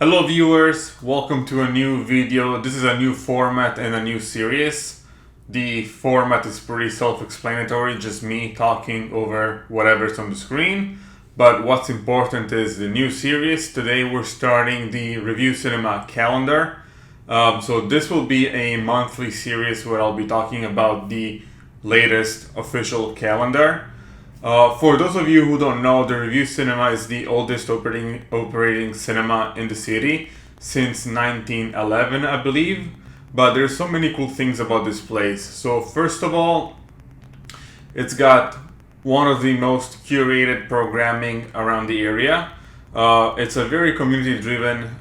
Hello viewers, welcome to a new video. This is a new format and a new series. The format is pretty self-explanatory, just me talking over whatever's on the screen. But what's important is the new series. Today we're starting the Revue Cinema calendar. So this will be a monthly series where I'll be talking about the latest official calendar. For those of you who don't know, the Revue Cinema is the oldest operating cinema in the city since 1911, I believe. But there's so many cool things about this place. So first of all, it's got one of the most curated programming around the area. It's a very community-driven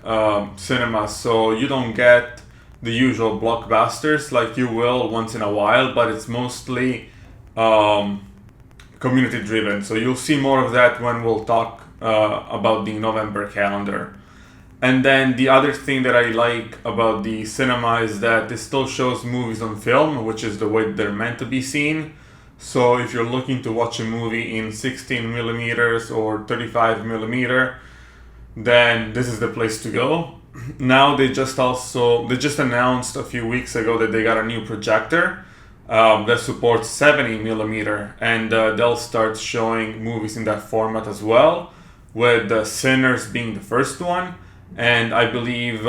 cinema, so you don't get the usual blockbusters like you will once in a while, but it's mostly community driven. So you'll see more of that when we'll talk about the November calendar. And then the other thing that I like about the cinema is that it still shows movies on film, which is the way they're meant to be seen. So if you're looking to watch a movie in 16 millimeters or 35 millimeter, then this is the place to go. Now they just announced a few weeks ago that they got a new projector that supports 70 millimeter, and they'll start showing movies in that format as well, with Sinners being the first one, and I believe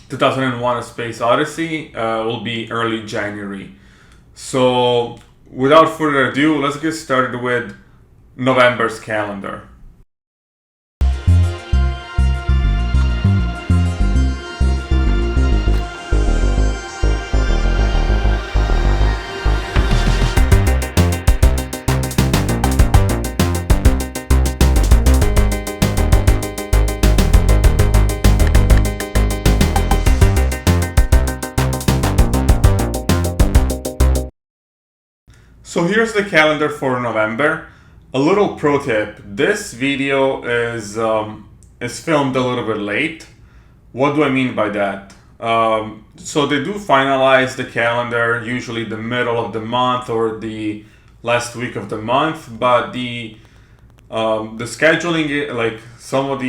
2001: A Space Odyssey will be early January. So without further ado, let's get started with November's calendar. So here's the calendar for November. A little pro tip: this video is filmed a little bit late. What do I mean by that? So they do finalize the calendar usually the middle of the month or the last week of the month, but the scheduling, like some of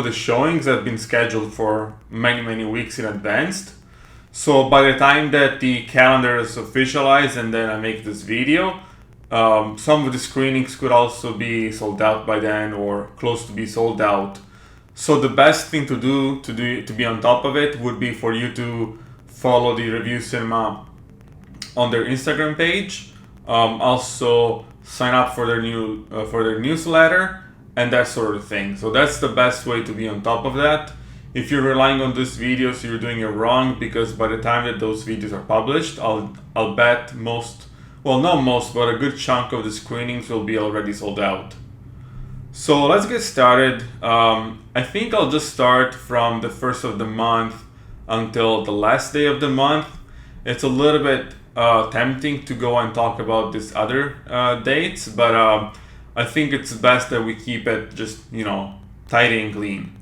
the showings have been scheduled for many weeks in advance. So by the time that the calendar is officialized and then I make this video, some of the screenings could also be sold out by then or close to be sold out. So the best thing to do to be on top of it would be for you to follow the Revue Cinema on their Instagram page. Also sign up for their newsletter and that sort of thing. So that's the best way to be on top of that. If you're relying on this video, so you're doing it wrong, because by the time that those videos are published, I'll bet not most, but a good chunk of the screenings will be already sold out. So let's get started. I think I'll just start from the first of the month until the last day of the month. It's a little bit tempting to go and talk about these other dates, but I think it's best that we keep it just, tidy and clean.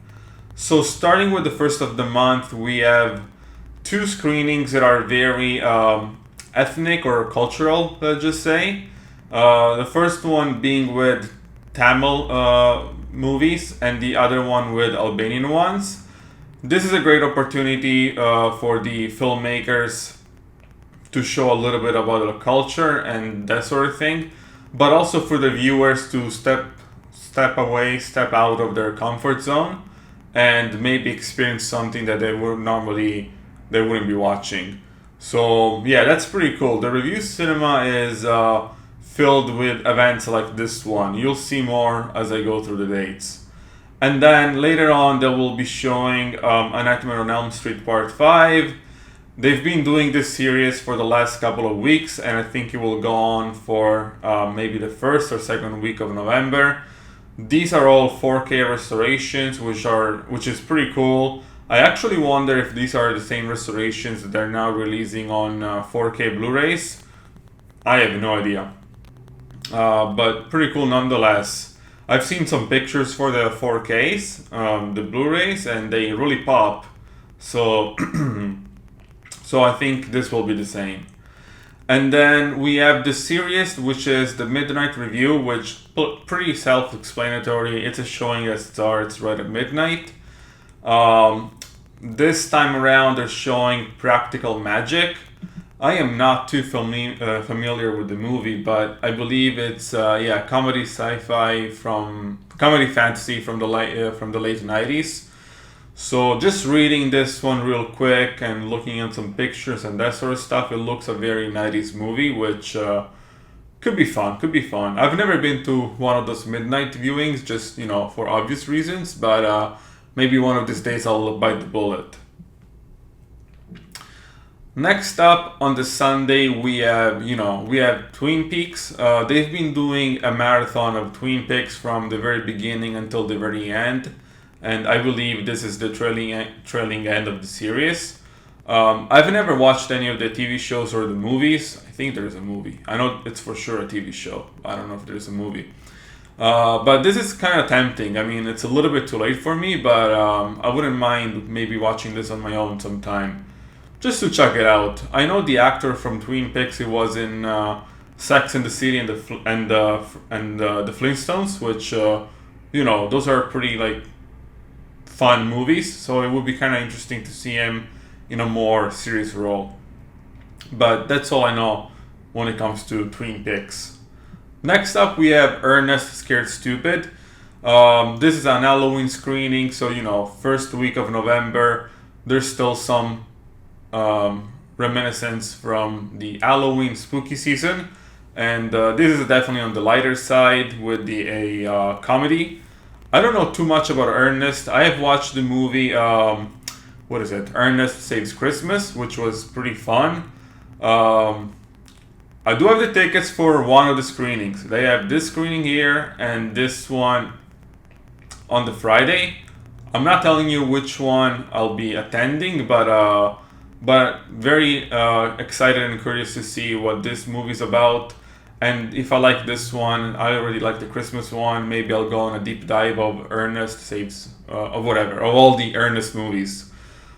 So starting with the first of the month, we have two screenings that are very ethnic or cultural, let's just say. The first one being with Tamil movies and the other one with Albanian ones. This is a great opportunity for the filmmakers to show a little bit about the culture and that sort of thing, but also for the viewers to step out of their comfort zone and maybe experience something that they wouldn't be watching. So yeah, that's pretty cool. The Revue Cinema is filled with events like this one. You'll see more as I go through the dates. And then later on they will be showing A Nightmare on Elm Street Part 5. They've been doing this series for the last couple of weeks, and I think it will go on for maybe the first or second week of November. These are all 4K restorations, which is pretty cool. I actually wonder if these are the same restorations that they're now releasing on 4K Blu-rays. I have no idea. But pretty cool nonetheless. I've seen some pictures for the 4Ks, the Blu-rays, and they really pop. So I think this will be the same. And then we have the series, which is the Midnight Review, which pretty self-explanatory. It's a showing that starts right at midnight. This time around, they're showing Practical Magic. I am not too familiar with the movie, but I believe it's comedy sci-fi comedy fantasy from the late 90s. So just reading this one real quick and looking at some pictures and that sort of stuff, it looks a very 90s movie, which could be fun. I've never been to one of those midnight viewings, just, for obvious reasons, but maybe one of these days I'll bite the bullet. Next up on the Sunday, we have Twin Peaks. They've been doing a marathon of Twin Peaks from the very beginning until the very end. And I believe this is the trailing end of the series. I've never watched any of the TV shows or the movies. I think there's a movie. I know it's for sure a TV show. I don't know if there's a movie. But this is kind of tempting. I mean, it's a little bit too late for me, but I wouldn't mind maybe watching this on my own sometime, just to check it out. I know the actor from Twin Peaks. He was in Sex and the City and the Flintstones, which those are pretty fun movies, so it would be kind of interesting to see him in a more serious role. But that's all I know when it comes to Twin Peaks. Next up, we have Ernest Scared Stupid. This is an Halloween screening, so first week of November. There's still some reminiscence from the Halloween spooky season, and this is definitely on the lighter side with a comedy. I don't know too much about Ernest. I have watched the movie, Ernest Saves Christmas, which was pretty fun. I do have the tickets for one of the screenings. They have this screening here and this one on the Friday. I'm not telling you which one I'll be attending, but very excited and curious to see what this movie's about. And if I like this one, I already like the Christmas one, maybe I'll go on a deep dive of Ernest Saves, of all the Ernest movies.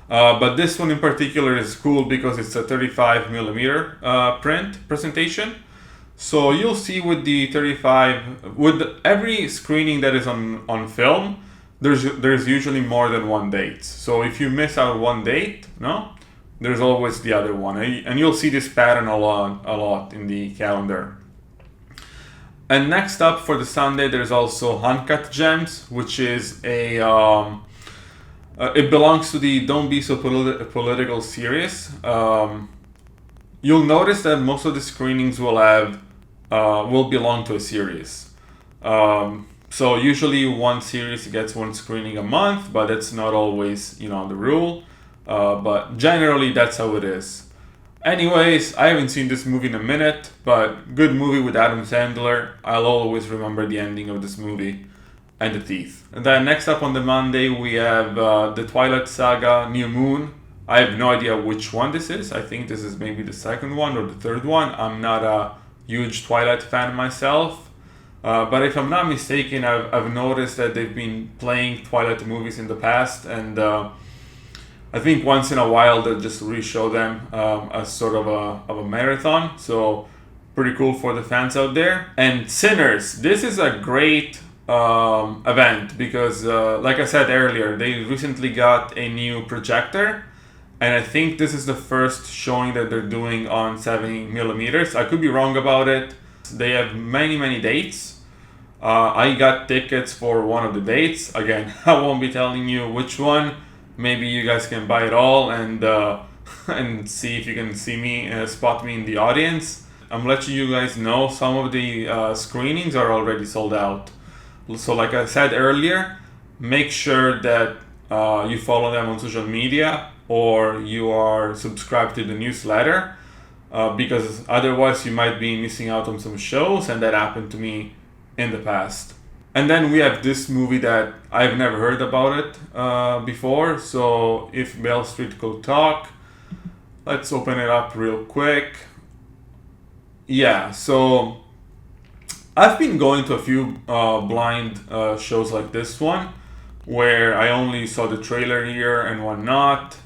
But this one in particular is cool because it's a 35mm print presentation. So you'll see with the 35, with every screening that is on film, there's usually more than one date. So if you miss out one date, there's always the other one. And you'll see this pattern a lot in the calendar. And next up for the Sunday, there's also Uncut Gems, which is it belongs to the Don't Be So Political series. You'll notice that most of the screenings will belong to a series. So usually one series gets one screening a month, but that's not always the rule. But generally that's how it is. Anyways, I haven't seen this movie in a minute, but good movie with Adam Sandler. I'll always remember the ending of this movie and the teeth. And then next up on the Monday, we have the Twilight Saga New Moon. I have no idea which one this is. I think this is maybe the second one or the third one. I'm not a huge Twilight fan myself. But if I'm not mistaken, I've noticed that they've been playing Twilight movies in the past, and I think once in a while they'll just re-show them as sort of a marathon. So pretty cool for the fans out there. And Sinners, this is a great event because like I said earlier, they recently got a new projector, and I think this is the first showing that they're doing on 70mm. I could be wrong about it. They have many dates. I got tickets for one of the dates. Again, I won't be telling you which one. Maybe you guys can buy it all and see if you can spot me in the audience. I'm letting you guys know some of the screenings are already sold out. So like I said earlier, make sure that you follow them on social media or you are subscribed to the newsletter because otherwise you might be missing out on some shows, and that happened to me in the past. And then we have this movie that I've never heard about it before. So If Beale Street Could Talk, let's open it up real quick. Yeah, so I've been going to a few blind shows like this one, where I only saw the trailer here and whatnot.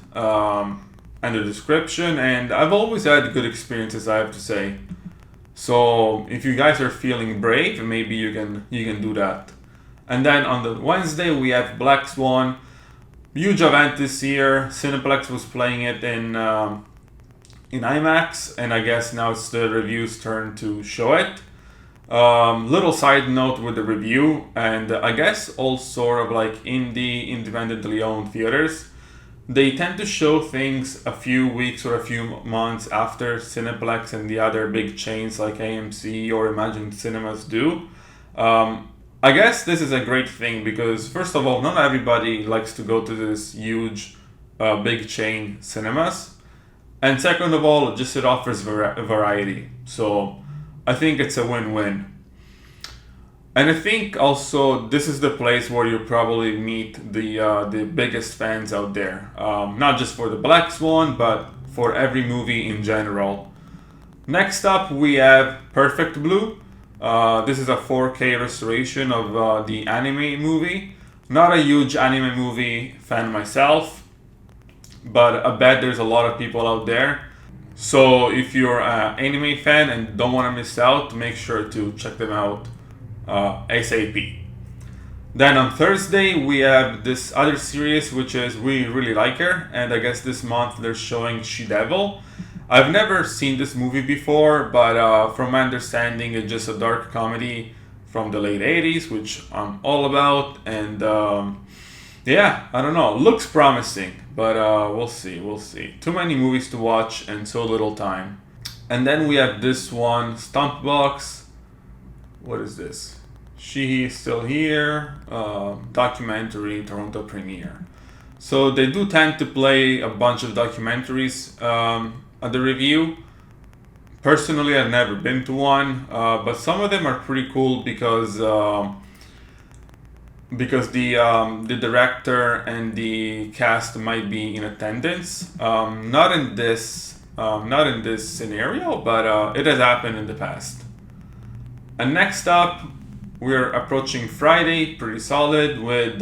and the description, and I've always had good experiences, I have to say. So if you guys are feeling brave, maybe you can do that. And then on the Wednesday we have Black Swan, huge event this year. Cineplex was playing it in IMAX, and I guess now it's the review's turn to show it. Little side note with the review, and I guess all sort of like independently owned theaters, they tend to show things a few weeks or a few months after Cineplex and the other big chains like AMC or Imagine Cinemas do. I guess this is a great thing because, first of all, not everybody likes to go to this huge, big chain cinemas. And second of all, just it offers variety. So I think it's a win-win. And I think also this is the place where you probably meet the biggest fans out there. Not just for the Black Swan, but for every movie in general. Next up, we have Perfect Blue. This is a 4K restoration of the anime movie. Not a huge anime movie fan myself, but I bet there's a lot of people out there. So if you're an anime fan and don't want to miss out, make sure to check them out ASAP. Then on Thursday we have this other series which is We Really Like Her, and I guess this month they're showing She Devil. I've never seen this movie before, but from my understanding it's just a dark comedy from the late 80s, which I'm all about, and yeah, I don't know, looks promising, but we'll see. Too many movies to watch and so little time. And then we have this one, Stompbox. What is this? She Still Here, documentary, Toronto premiere. So they do tend to play a bunch of documentaries at the review. Personally, I've never been to one, but some of them are pretty cool because the director and the cast might be in attendance. Not in this scenario, but it has happened in the past. And next up, we're approaching Friday, pretty solid, with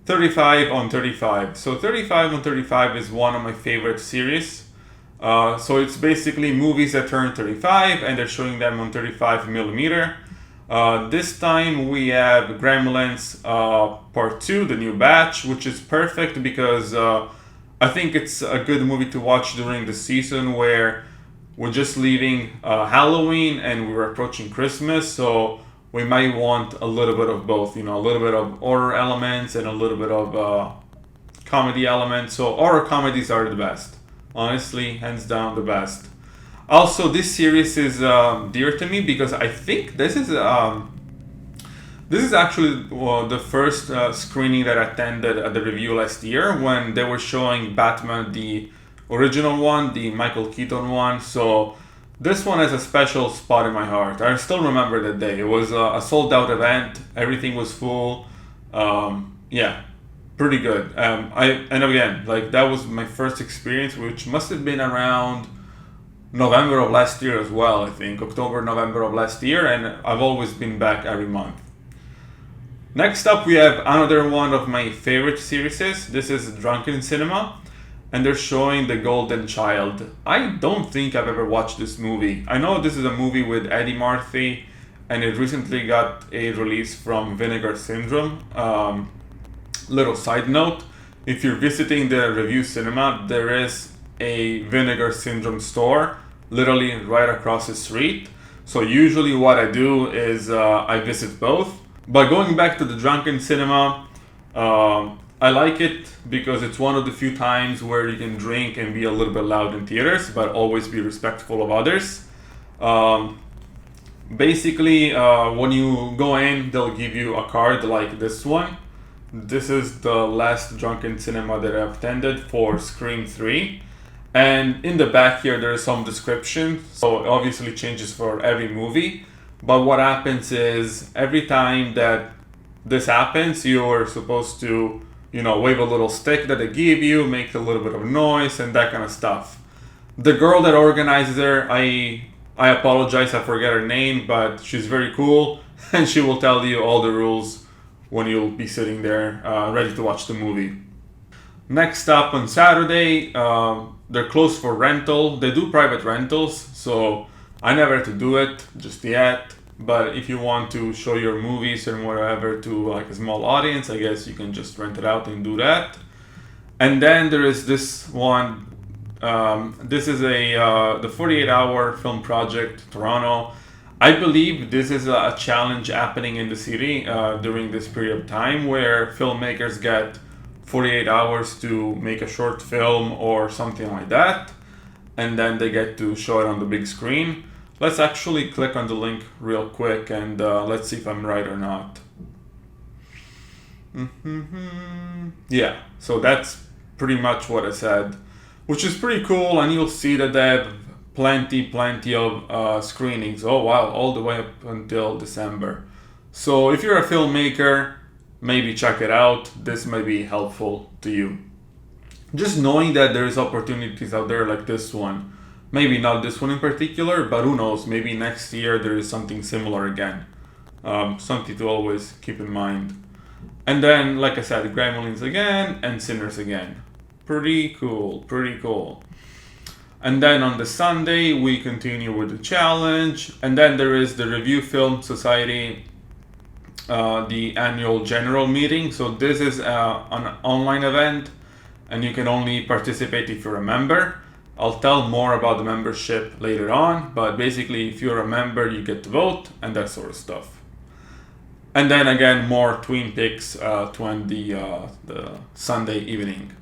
35 on 35. So 35 on 35 is one of my favorite series. So it's basically movies that turn 35 and they're showing them on 35 millimeter. This time we have Gremlins Part 2, the new batch, which is perfect because I think it's a good movie to watch during the season where we're just leaving Halloween and we're approaching Christmas, so we might want a little bit of both, a little bit of horror elements and a little bit of comedy elements. So horror comedies are the best. Honestly, hands down the best. Also, this series is dear to me because I think this is actually the first screening that I attended at the review last year when they were showing Batman, the original one, the Michael Keaton one. So this one has a special spot in my heart. I still remember that day. It was a sold out event. Everything was full. Yeah, pretty good. And again, like that was my first experience, which must have been around November of last year as well, I think. October, November of last year, and I've always been back every month. Next up, we have another one of my favorite series. This is Drunken Cinema, and they're showing The Golden Child. I don't think I've ever watched this movie. I know this is a movie with Eddie Murphy, and it recently got a release from Vinegar Syndrome. Little side note, if you're visiting the Revue Cinema, there is a Vinegar Syndrome store literally right across the street. So usually what I do is I visit both. But going back to the Drunken Cinema, I like it because it's one of the few times where you can drink and be a little bit loud in theaters, but always be respectful of others. Basically, when you go in, they'll give you a card like this one. This is the last Drunken Cinema that I've attended for Scream 3. And in the back here, there's some description. So it obviously changes for every movie. But what happens is every time that this happens, you're supposed to, wave a little stick that they give you, make a little bit of noise and that kind of stuff. The girl that organizes her, I apologize, I forget her name, but she's very cool. And she will tell you all the rules when you'll be sitting there ready to watch the movie. Next up on Saturday, they're closed for rental. They do private rentals, so I never had to do it just yet. But if you want to show your movies and whatever to like a small audience, I guess you can just rent it out and do that. And then there is this one. This is the 48-hour film project, Toronto. I believe this is a challenge happening in the city during this period of time where filmmakers get 48 hours to make a short film or something like that, and then they get to show it on the big screen. Let's actually click on the link real quick and let's see if I'm right or not. Yeah, so that's pretty much what I said, which is pretty cool, and you'll see that they have plenty of screenings. Oh wow, all the way up until December. So if you're a filmmaker, maybe check it out. This may be helpful to you. Just knowing that there's opportunities out there like this one. Maybe not this one in particular, but who knows, maybe next year there is something similar again. Something to always keep in mind. And then, like I said, Gremlins again and Sinners again. Pretty cool. And then on the Sunday, we continue with the challenge. And then there is the Revue Film Society, the annual general meeting. So this is an online event, and you can only participate if you're a member. I'll tell more about the membership later on, but basically if you're a member, you get to vote and that sort of stuff. And then again, more Twin Peaks to end the Sunday evening.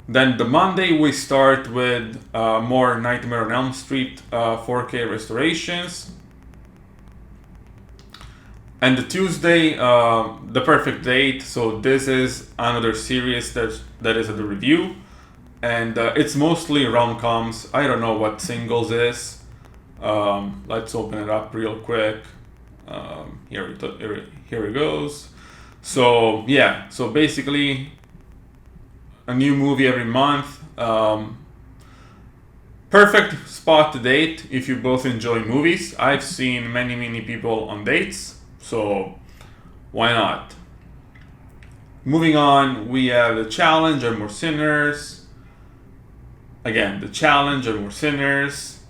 Then the Monday, we start with more Nightmare on Elm Street 4K restorations. And the Tuesday, The Perfect Date. So this is another series that is at the review. And it's mostly rom-coms. I don't know what Singles is. Let's open it up real quick. Here it goes. So yeah, so basically a new movie every month. Perfect spot to date if you both enjoy movies. I've seen many people on dates, so why not? Moving on, we have The Challenge and More Sinners. Again, The Challenge and More Sinners.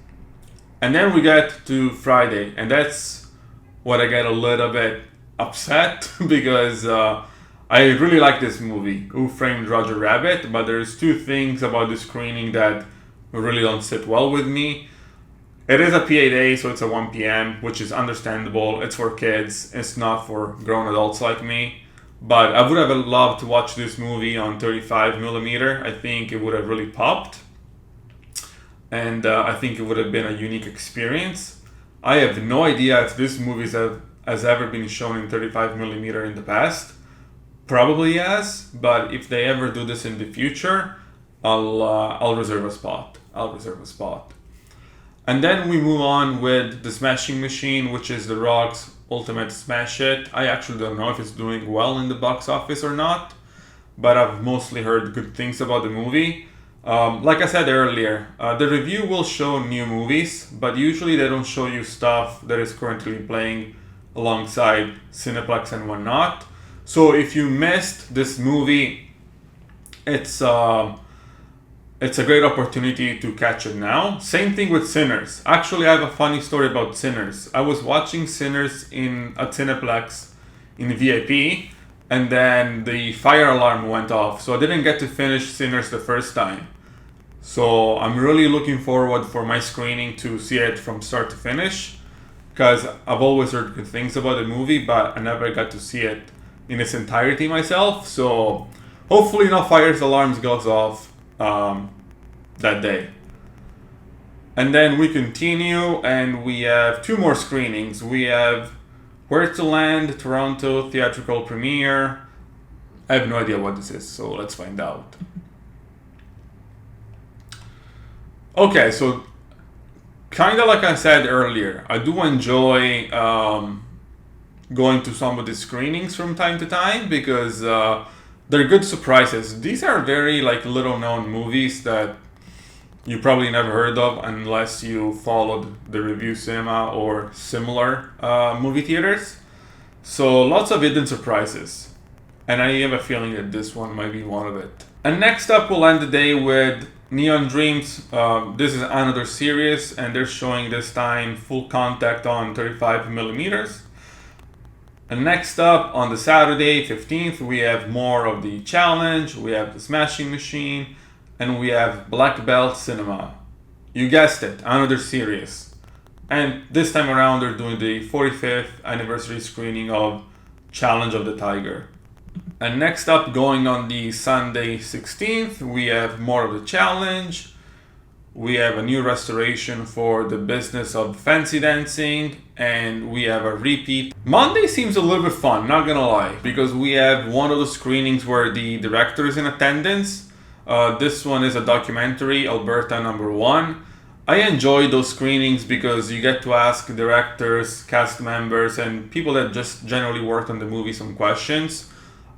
And then we get to Friday, and that's what I get a little bit upset because I really like this movie, Who Framed Roger Rabbit, but there's two things about the screening that really don't sit well with me. It is a PA day, so it's at 1 p.m., which is understandable. It's for kids. It's not for grown adults like me. But I would have loved to watch this movie on 35mm. I think it would have really popped. And I think it would have been a unique experience. I have no idea if this movie has ever been shown in 35mm in the past. Probably yes, but if they ever do this in the future, I'll reserve a spot. And then we move on with The Smashing Machine, which is The Rock's ultimate smash hit. I actually don't know if it's doing well in the box office or not, but I've mostly heard good things about the movie. Like I said earlier, the review will show new movies, but usually they don't show you stuff that is currently playing alongside Cineplex and whatnot. So if you missed this movie, it's a great opportunity to catch it now. Same thing with Sinners. Actually, I have a funny story about Sinners. I was watching Sinners at Cineplex in VIP, and then the fire alarm went off, so I didn't get to finish Sinners the first time. So I'm really looking forward for my screening to see it from start to finish, because I've always heard good things about the movie, but I never got to see it in its entirety myself. So hopefully no fire alarms goes off that day. And then we continue, and we have two more screenings. We have Where to Land, Toronto Theatrical Premiere. I have no idea what this is, so let's find out. Okay, so kind of like I said earlier, I do enjoy going to some of the screenings from time to time because they're good surprises. These are very little known movies that you probably never heard of unless you followed the Revue Cinema or similar movie theaters. So lots of hidden surprises. And I have a feeling that this one might be one of it. And next up, we'll end the day with Neon Dreams. This is another series, and they're showing this time full contact on 35 millimeters. And next up, on the Saturday, 15th, we have more of the challenge, we have the Smashing Machine, and we have Black Belt Cinema. You guessed it, another series. And this time around, they're doing the 45th anniversary screening of Challenge of the Tiger. And next up, going on the Sunday 16th, we have more of the challenge. We have a new restoration for the business of Fancydancing, and we have a repeat. Monday seems a little bit fun, not gonna lie, because we have one of the screenings where the director is in attendance. This one is a documentary, Alberta #1. I enjoy those screenings because you get to ask directors, cast members, and people that just generally worked on the movie some questions.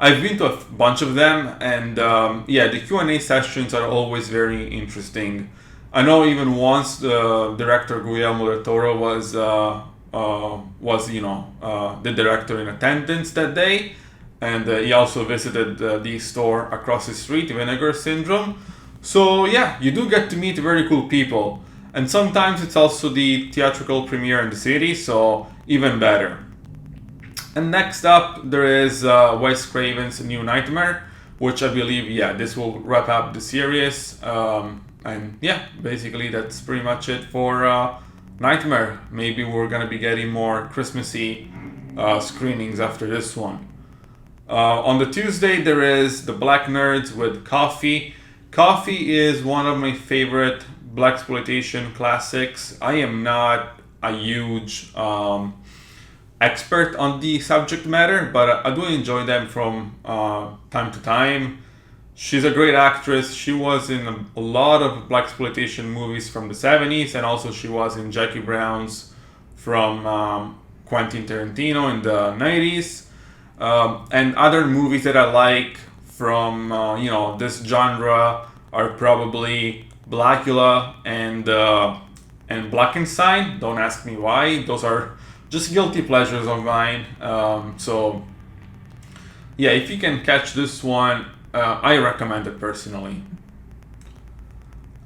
I've been to a bunch of them, and the Q&A sessions are always very interesting. I know even once the director Guillermo del Toro was the director in attendance that day, and he also visited the store across the street, Vinegar Syndrome. So yeah, you do get to meet very cool people, and sometimes it's also the theatrical premiere in the city, so even better. And next up, there is Wes Craven's New Nightmare, which I believe, this will wrap up the series. And yeah, basically that's pretty much it for Nightmare. Maybe we're gonna be getting more Christmassy screenings after this one. On the Tuesday, there is the Black Nerds with Coffy. Coffy is one of my favorite blaxploitation classics. I am not a huge expert on the subject matter, but I do enjoy them from time to time. She's a great actress. She was in a lot of blaxploitation movies from the 70s, and also she was in Jackie Brown's from Quentin Tarantino in the 90s. And other movies that I like from this genre are probably Blackula and Blackenstein. Don't ask me why. Those are just guilty pleasures of mine. If you can catch this one, I recommend it personally.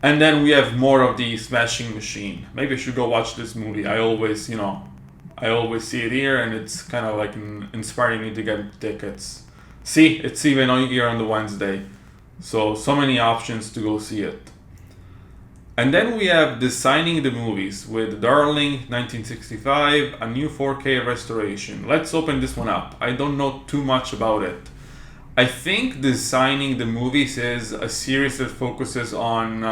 And then we have more of the Smashing Machine. Maybe I should go watch this movie. I always see it here, and it's kind of like inspiring me to get tickets. See, it's even here on the Wednesday. So many options to go see it. And then we have Designing the Movies with Darling 1965, a new 4K restoration. Let's open this one up. I don't know too much about it. I think Designing the Movies is a series that focuses on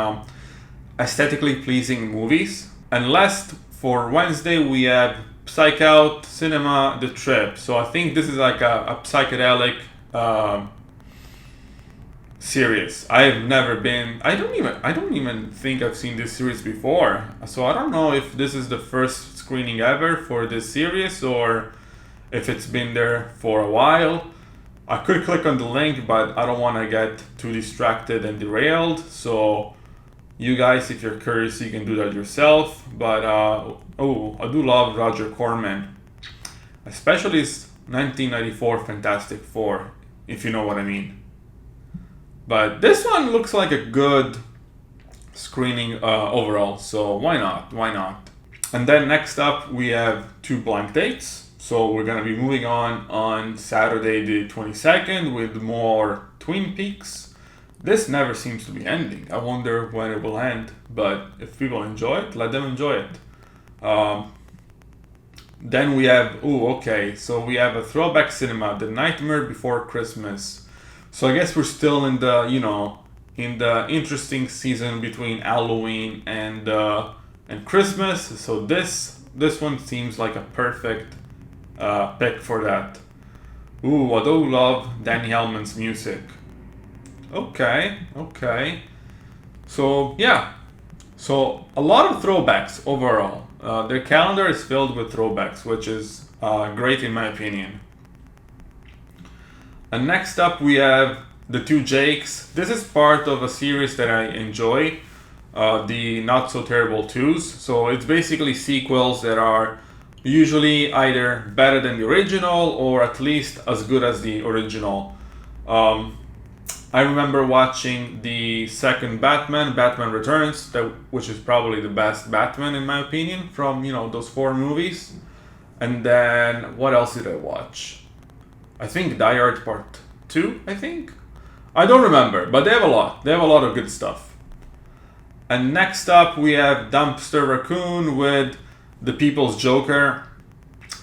aesthetically pleasing movies. And last, for Wednesday, we have Psych-Out, Cinema, The Trip. So I think this is like a psychedelic series. I've never been. I don't even think I've seen this series before. So I don't know if this is the first screening ever for this series or if it's been there for a while. I could click on the link, but I don't want to get too distracted and derailed. So you guys, if you're curious, you can do that yourself. But I do love Roger Corman, especially his 1994 Fantastic Four, if you know what I mean. But this one looks like a good screening overall, so why not? And then next up, we have 2 blind dates. So we're gonna be moving on Saturday the 22nd with more Twin Peaks. This never seems to be ending. I wonder when it will end, but if people enjoy it, let them enjoy it. Then we have, so we have a Throwback Cinema, The Nightmare Before Christmas. So I guess we're still in the, in the interesting season between Halloween and Christmas. So this one seems like a perfect pick for that. I do love Danny Elfman's music. Okay. So a lot of throwbacks overall. Their calendar is filled with throwbacks, which is great in my opinion. And next up we have The Two Jakes. This is part of a series that I enjoy, the Not So Terrible 2s. So it's basically sequels that are usually either better than the original or at least as good as the original. I remember watching the second Batman Returns, which is probably the best Batman in my opinion from those 4 movies. And then what else did I watch? I think Die Hard Part 2. I don't remember, but they have a lot. They have a lot of good stuff. And next up we have Dumpster Raccoon with The People's Joker.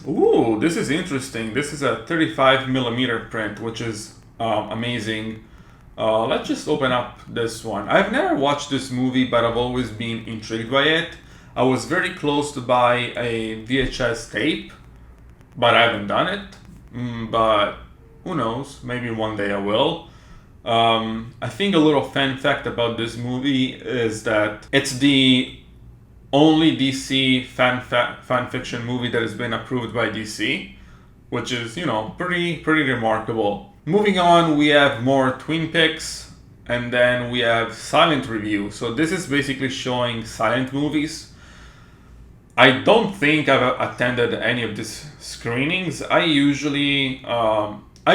Ooh, this is interesting. This is a 35mm print, which is amazing. Let's just open up this one. I've never watched this movie, but I've always been intrigued by it. I was very close to buy a VHS tape, but I haven't done it. But who knows? Maybe one day I will. I think a little fan fact about this movie is that it's the only DC fan fiction movie that has been approved by DC, which is, pretty remarkable. Moving on, we have more Twin Peaks, and then we have Silent Review. So this is basically showing silent movies. I don't think I've attended any of these screenings. I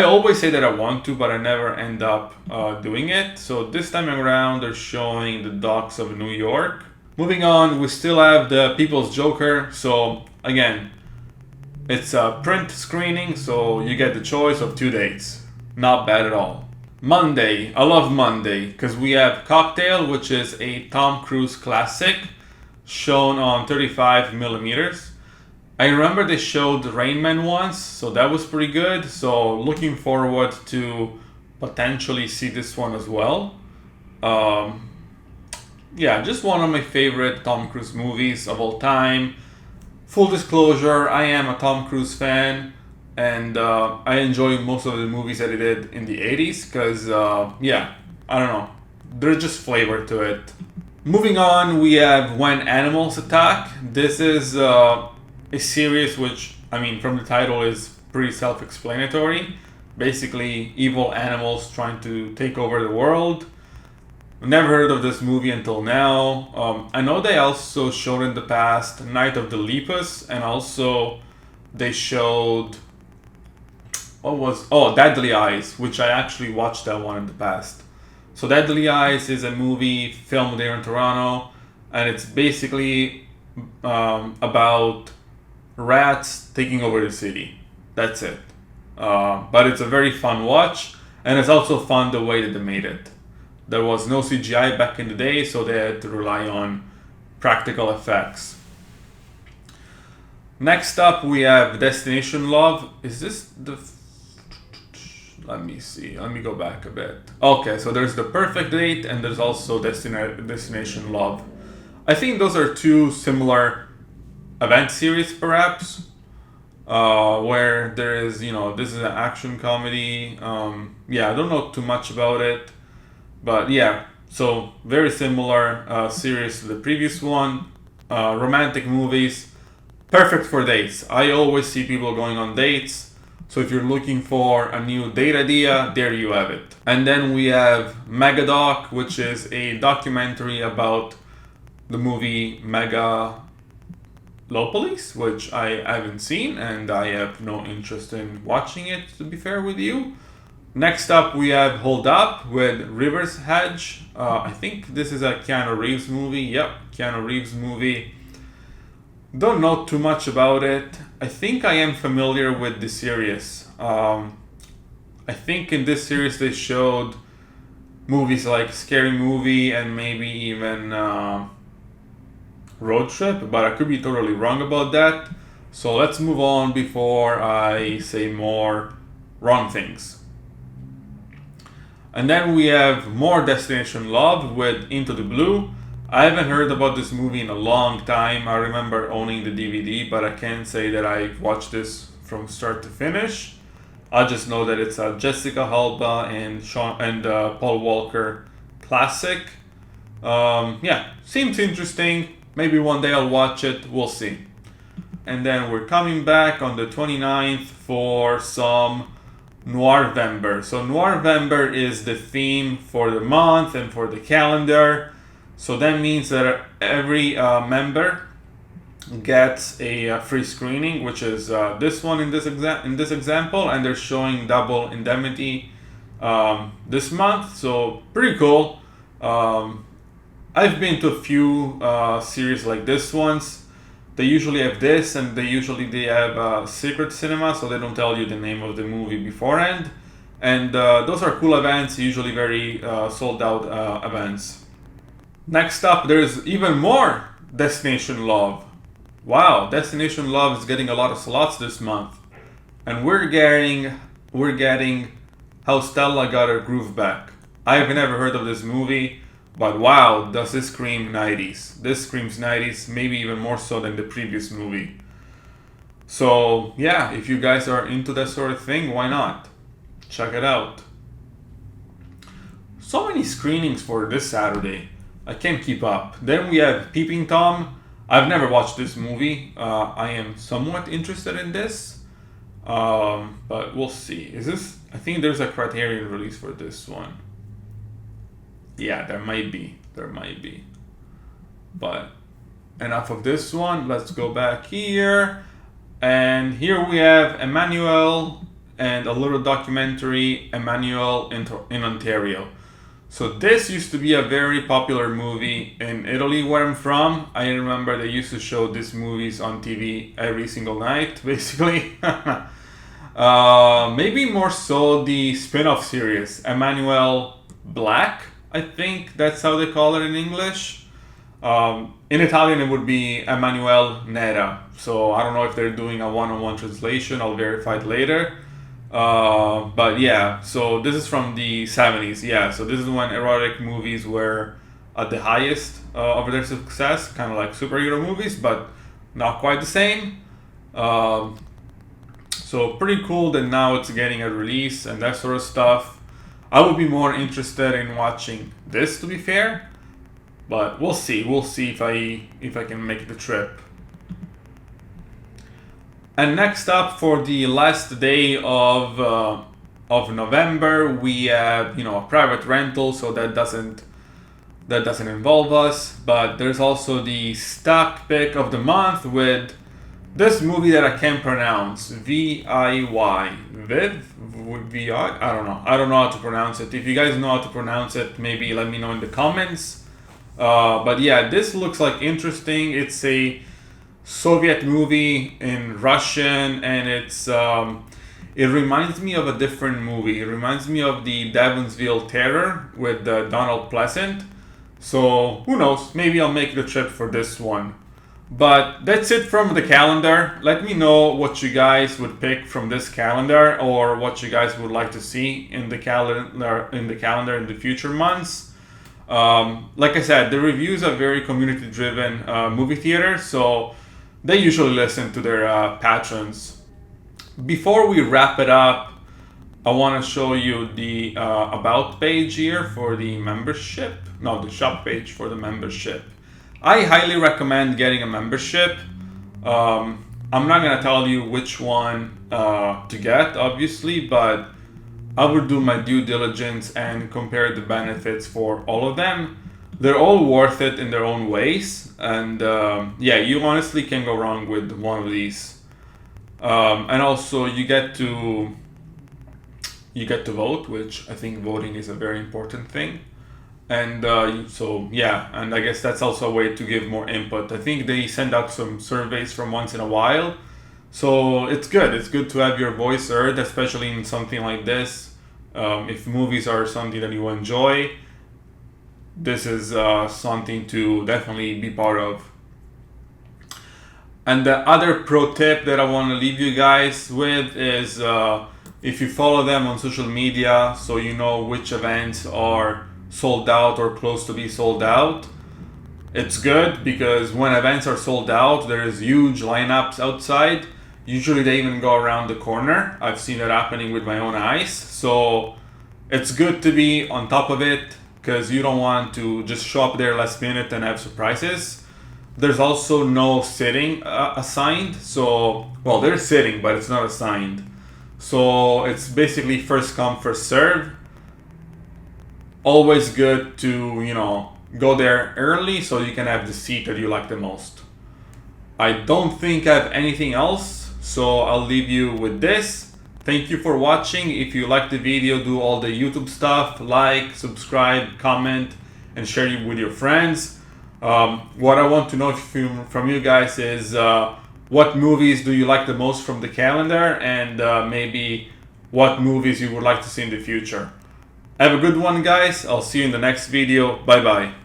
always say that I want to, but I never end up doing it. So this time around, they're showing The Docks of New York. Moving on, we still have The People's Joker. So again, it's a print screening, so you get the choice of 2 dates. Not bad at all. Monday, I love Monday, because we have Cocktail, which is a Tom Cruise classic, shown on 35mm. I remember they showed Rain Man once, so that was pretty good. So looking forward to potentially see this one as well. Just one of my favorite Tom Cruise movies of all time. Full disclosure, I am a Tom Cruise fan, and I enjoy most of the movies that he did in the 80s because, I don't know, there's just flavor to it. Moving on, we have When Animals Attack. This is a series which, from the title, is pretty self-explanatory. Basically, evil animals trying to take over the world. Never heard of this movie until now. I know they also showed in the past Night of the Lepus, and also they showed Deadly Eyes, which I actually watched that one in the past. So Deadly Eyes is a movie filmed there in Toronto, and it's basically about rats taking over the city. That's it. But it's a very fun watch, and it's also fun the way that they made it. There was no CGI back in the day, so they had to rely on practical effects. Next up, we have Destination Love. Is this the... Let me see. Let me go back a bit. Okay, so there's The Perfect Date, and there's also Destination Love. I think those are 2 similar event series, perhaps, where there is, this is an action comedy. I don't know too much about it, but so very similar series to the previous one. Romantic movies, perfect for dates. I always see people going on dates. So if you're looking for a new date idea, there you have it. And then we have Megadoc, which is a documentary about the movie Megalopolis, which I haven't seen, and I have no interest in watching it, to be fair with you. Next up, we have Hold Up with River's Edge. I think this is a Keanu Reeves movie. Yep, Keanu Reeves movie. Don't know too much about it. I think I am familiar with the series. I think in this series they showed movies like Scary Movie and maybe even Road Trip, but I could be totally wrong about that. So let's move on before I say more wrong things. And then we have more Destination Love with Into the Blue. I haven't heard about this movie in a long time. I remember owning the DVD, but I can't say that I've watched this from start to finish. I just know that it's a Jessica Alba and Paul Walker classic. Seems interesting. Maybe one day I'll watch it. We'll see. And then we're coming back on the 29th for some Noirvember. So Noirvember is the theme for the month and for the calendar. So that means that every member gets a free screening, which is this one in this example, and they're showing double Indemnity this month, so pretty cool. I've been to a few series like this ones. They usually have this, and they have secret cinema, so they don't tell you the name of the movie beforehand. And those are cool events, usually very sold out events. Next up, there's even more Destination Love. Wow, Destination Love is getting a lot of slots this month, and we're getting How Stella Got Her Groove Back. I've never heard of this movie, but wow, does this scream 90s. This screams 90s, maybe even more so than the previous movie. So yeah, if you guys are into that sort of thing, why not? Check it out. So many screenings for this Saturday. I can't keep up. Then we have Peeping Tom. I've never watched this movie. I am somewhat interested in this. But we'll see. Is this... I think there's a Criterion release for this one. Yeah, there might be. But enough of this one. Let's go back here. And here we have Emmanuelle and a little documentary, Emmanuelle in Ontario. So this used to be a very popular movie in Italy, where I'm from. I remember they used to show these movies on TV every single night, basically. Maybe more so the spin-off series, Emmanuelle Black, I think that's how they call it in English. In Italian it would be Emmanuelle Nera. So I don't know if they're doing a one-on-one translation, I'll verify it later. But yeah, so this is from the 70s. Yeah, so this is when erotic movies were at the highest of their success, kind of like superhero movies, but not quite the same. So pretty cool that now it's getting a release and that sort of stuff. I would be more interested in watching this, to be fair, but we'll see. We'll see if I can make the trip. And next up, for the last day of November, we have a private rental, so that doesn't involve us. But there's also the stock pick of the month with this movie that I can't pronounce, V-I-Y, V-I. I don't know how to pronounce it. If you guys know how to pronounce it, maybe let me know in the comments. But yeah, this looks like interesting. It's a Soviet movie in Russian, and it reminds me of a different movie. It reminds me of the Devonsville Terror with Donald Pleasant. So who knows? Maybe I'll make the trip for this one. But that's it from the calendar. Let me know what you guys would pick from this calendar, or what you guys would like to see in the calendar in the future months. Like I said, the reviews are very community-driven movie theater, so they usually listen to their patrons. Before we wrap it up, I want to show you the about page here for the membership. No, the shop page for the membership. I highly recommend getting a membership. I'm not going to tell you which one to get, obviously, but I would do my due diligence and compare the benefits for all of them. They're all worth it in their own ways, and yeah, you honestly can't go wrong with one of these. And also, you get to vote, which I think voting is a very important thing. And so yeah, and I guess that's also a way to give more input. I think they send out some surveys from once in a while, so it's good. It's good to have your voice heard, especially in something like this. If movies are something that you enjoy, this is something to definitely be part of. And the other pro tip that I want to leave you guys with is if you follow them on social media, so you know which events are sold out or close to be sold out. It's good because when events are sold out, there's huge lineups outside. Usually they even go around the corner. I've seen it happening with my own eyes. So it's good to be on top of it, because you don't want to just show up there last minute and have surprises. There's also no sitting assigned. So, well, there's sitting, but it's not assigned. So it's basically first come, first serve. Always good to, go there early so you can have the seat that you like the most. I don't think I have anything else, so I'll leave you with this. Thank you for watching. If you like the video, do all the YouTube stuff, like, subscribe, comment, and share it with your friends. What I want to know from you guys is what movies do you like the most from the calendar, and maybe what movies you would like to see in the future. Have a good one, guys. I'll see you in the next video. Bye bye.